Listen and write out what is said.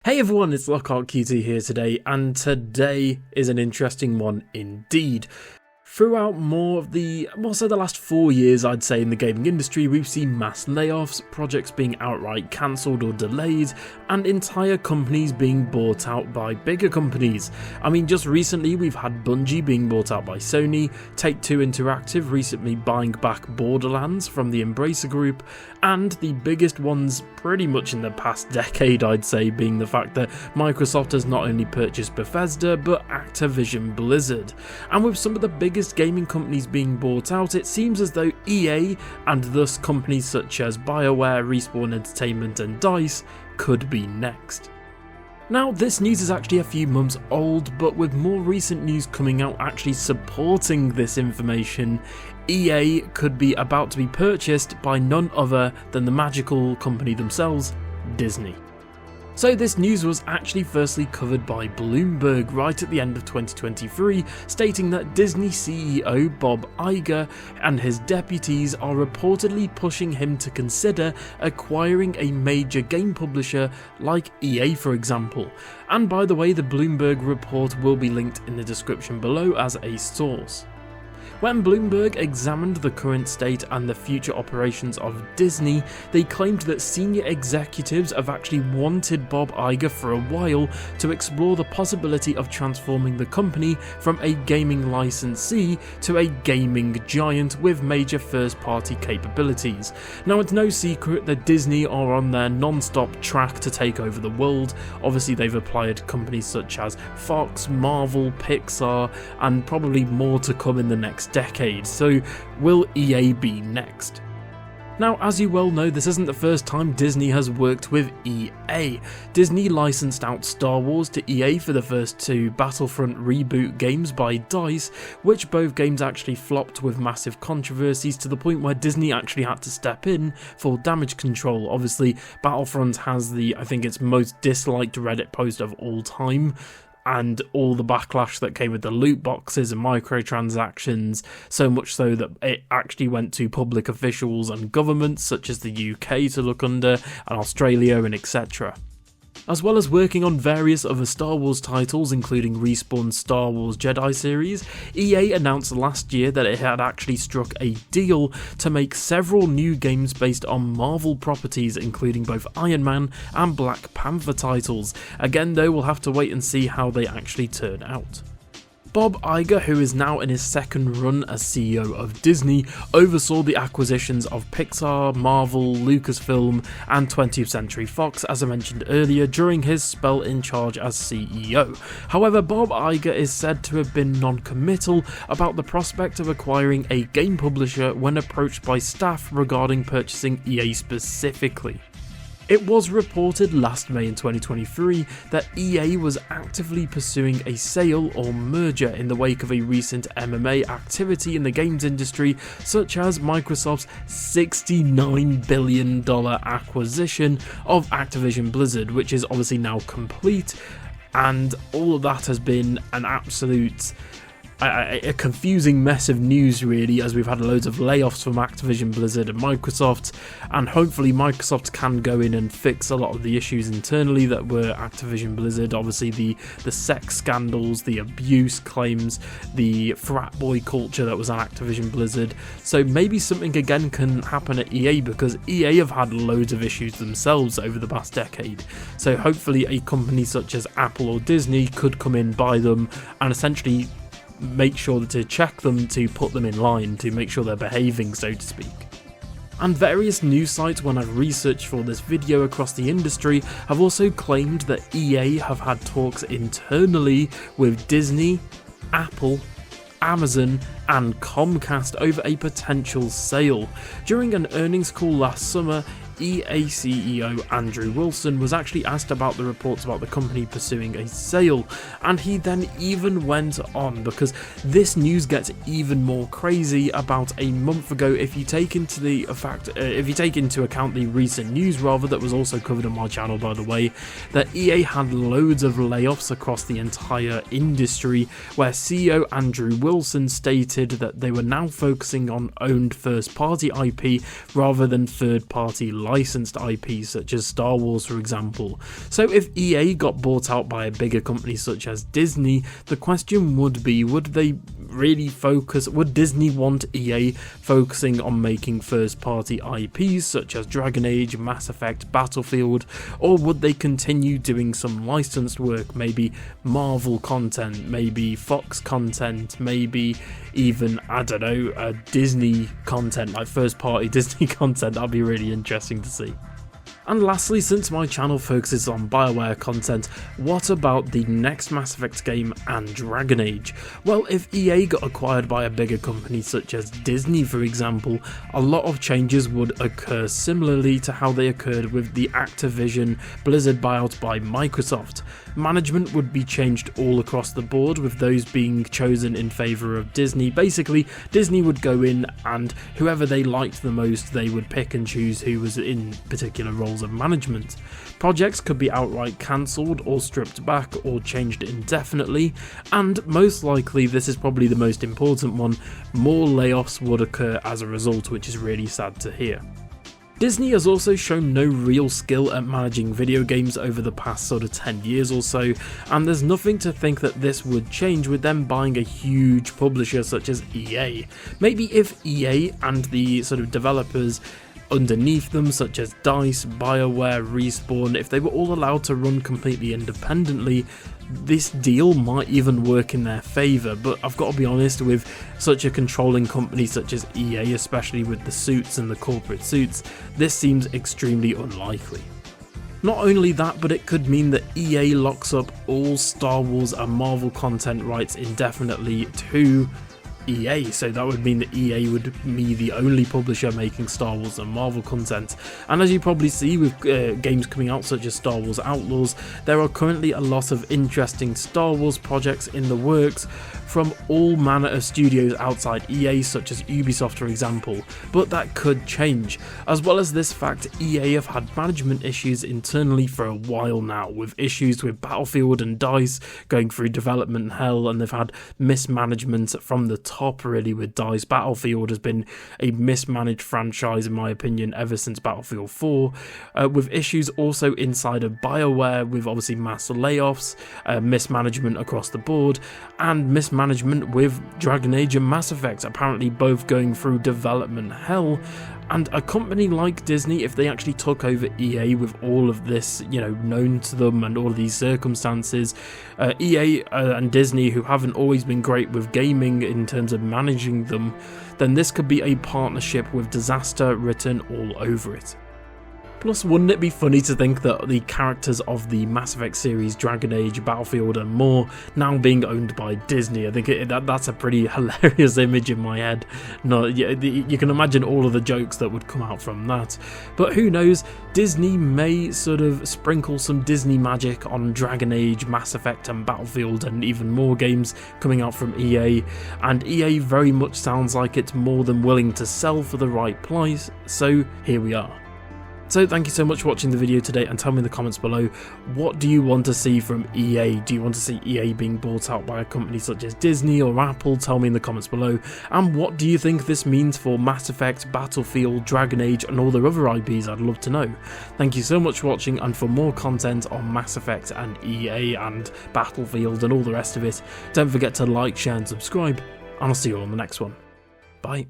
Hey everyone, it's LOCKHEART QT here today, and today is an interesting one indeed. Throughout the last 4 years, I'd say, in the gaming industry, we've seen mass layoffs, projects being outright cancelled or delayed, and entire companies being bought out by bigger companies. I mean, just recently we've had Bungie being bought out by Sony, Take-Two Interactive recently buying back Borderlands from the Embracer Group, and the biggest ones pretty much in the past decade, I'd say, being the fact that Microsoft has not only purchased Bethesda, but Activision Blizzard. And with some of the biggest gaming companies being bought out, it seems as though EA, and thus companies such as BIOWARE, Respawn Entertainment and DICE, could be next. Now, this news is actually a few months old, but with more recent news coming out actually supporting this information, EA could be about to be purchased by none other than the magical company themselves, Disney. So this news was actually firstly covered by Bloomberg right at the end of 2023, stating that Disney CEO Bob Iger and his deputies are reportedly pushing him to consider acquiring a major game publisher like EA, for example. And by the way, the Bloomberg report will be linked in the description below as a source. When Bloomberg examined the current state and the future operations of Disney, they claimed that senior executives have actually wanted Bob Iger for a while to explore the possibility of transforming the company from a gaming licensee to a gaming giant with major first-party capabilities. Now, it's no secret that Disney are on their non-stop track to take over the world. Obviously, they've acquired companies such as Fox, Marvel, Pixar, and probably more to come in the next decade, so will EA be next? Now, as you well know, this isn't the first time Disney has worked with EA. Disney licensed out Star Wars to EA for the first two Battlefront reboot games by DICE, which both games actually flopped with massive controversies to the point where Disney actually had to step in for damage control. Obviously, Battlefront has I think its most disliked Reddit post of all time, and all the backlash that came with the loot boxes and microtransactions, so much so that it actually went to public officials and governments such as the UK to look under, and Australia and etc. As well as working on various other Star Wars titles, including Respawn's Star Wars Jedi series, EA announced last year that it had actually struck a deal to make several new games based on Marvel properties, including both Iron Man and Black Panther titles. Again though, we'll have to wait and see how they actually turn out. Bob Iger, who is now in his second run as CEO of Disney, oversaw the acquisitions of Pixar, Marvel, Lucasfilm and 20th Century Fox, as I mentioned earlier, during his spell in charge as CEO. However, Bob Iger is said to have been non-committal about the prospect of acquiring a game publisher when approached by staff regarding purchasing EA specifically. It was reported last May in 2023 that EA was actively pursuing a sale or merger in the wake of a recent M&A activity in the games industry, such as Microsoft's $69 billion acquisition of Activision Blizzard, which is obviously now complete, and all of that has been an absolute a confusing mess of news, really, as we've had loads of layoffs from Activision Blizzard and Microsoft, and hopefully Microsoft can go in and fix a lot of the issues internally that were Activision Blizzard. Obviously the sex scandals, the abuse claims, the frat boy culture that was on Activision Blizzard. So maybe something again can happen at EA, because EA have had loads of issues themselves over the past decade. So hopefully a company such as Apple or Disney could come in, buy them, and essentially make sure to check them, to put them in line, to make sure they're behaving, so to speak. And various news sites, when I've researched for this video across the industry, have also claimed that EA have had talks internally with Disney, Apple, Amazon and Comcast over a potential sale. During an earnings call last summer, EA CEO Andrew Wilson was actually asked about the reports about the company pursuing a sale, and he then even went on, because this news gets even more crazy. About a month ago, if you take into account the recent news that was also covered on my channel, by the way, that EA had loads of layoffs across the entire industry, where CEO Andrew Wilson stated that they were now focusing on owned first-party IP rather than third-party licensed IPs such as Star Wars, for example. So if EA got bought out by a bigger company such as Disney, the question would be, would they really focus, would Disney want EA focusing on making first party IPs such as Dragon Age, Mass Effect, Battlefield, or would they continue doing some licensed work, maybe Marvel content, maybe Fox content, maybe even, I don't know, Disney content, like first party Disney content? That'd be really interesting to see. And lastly, since my channel focuses on BioWare content, what about the next Mass Effect game and Dragon Age? Well, if EA got acquired by a bigger company such as Disney, for example, a lot of changes would occur similarly to how they occurred with the Activision Blizzard buyout by Microsoft. Management would be changed all across the board, with those being chosen in favour of Disney. Basically, Disney would go in and whoever they liked the most, they would pick and choose who was in particular roles of management. Projects could be outright cancelled or stripped back or changed indefinitely, and most likely, this is probably the most important one, more layoffs would occur as a result, which is really sad to hear. Disney has also shown no real skill at managing video games over the past sort of 10 years or so, and there's nothing to think that this would change with them buying a huge publisher such as EA. Maybe if EA and the sort of developers underneath them such as DICE, BioWare, Respawn, if they were all allowed to run completely independently, this deal might even work in their favour, but I've got to be honest, with such a controlling company such as EA, especially with the suits and the corporate suits, this seems extremely unlikely. Not only that, but it could mean that EA locks up all Star Wars and Marvel content rights indefinitely to EA, so that would mean that EA would be the only publisher making Star Wars and Marvel content. And as you probably see with games coming out such as Star Wars Outlaws, there are currently a lot of interesting Star Wars projects in the works from all manner of studios outside EA, such as Ubisoft for example, but that could change. As well as this fact, EA have had management issues internally for a while now, with issues with Battlefield and DICE going through development hell, and they've had mismanagement from the top really with DICE. Battlefield has been a mismanaged franchise in my opinion ever since Battlefield 4, with issues also inside of BioWare with obviously mass layoffs, mismanagement across the board, and mismanagement with Dragon Age and Mass Effect, apparently both going through development hell. And a company like Disney, if they actually took over EA with all of this, known to them and all of these circumstances, EA and Disney, who haven't always been great with gaming in terms of managing them, then this could be a partnership with disaster written all over it. Plus, wouldn't it be funny to think that the characters of the Mass Effect series, Dragon Age, Battlefield and more, now being owned by Disney? I think that's a pretty hilarious image in my head. No, you can imagine all of the jokes that would come out from that. But who knows, Disney may sort of sprinkle some Disney magic on Dragon Age, Mass Effect and Battlefield and even more games coming out from EA, and EA very much sounds like it's more than willing to sell for the right price, so here we are. So thank you so much for watching the video today, and tell me in the comments below, what do you want to see from EA? Do you want to see EA being bought out by a company such as Disney or Apple? Tell me in the comments below. And what do you think this means for Mass Effect, Battlefield, Dragon Age and all their other IPs? I'd love to know. Thank you so much for watching, and for more content on Mass Effect and EA and Battlefield and all the rest of it, don't forget to like, share and subscribe, and I'll see you all on the next one. Bye.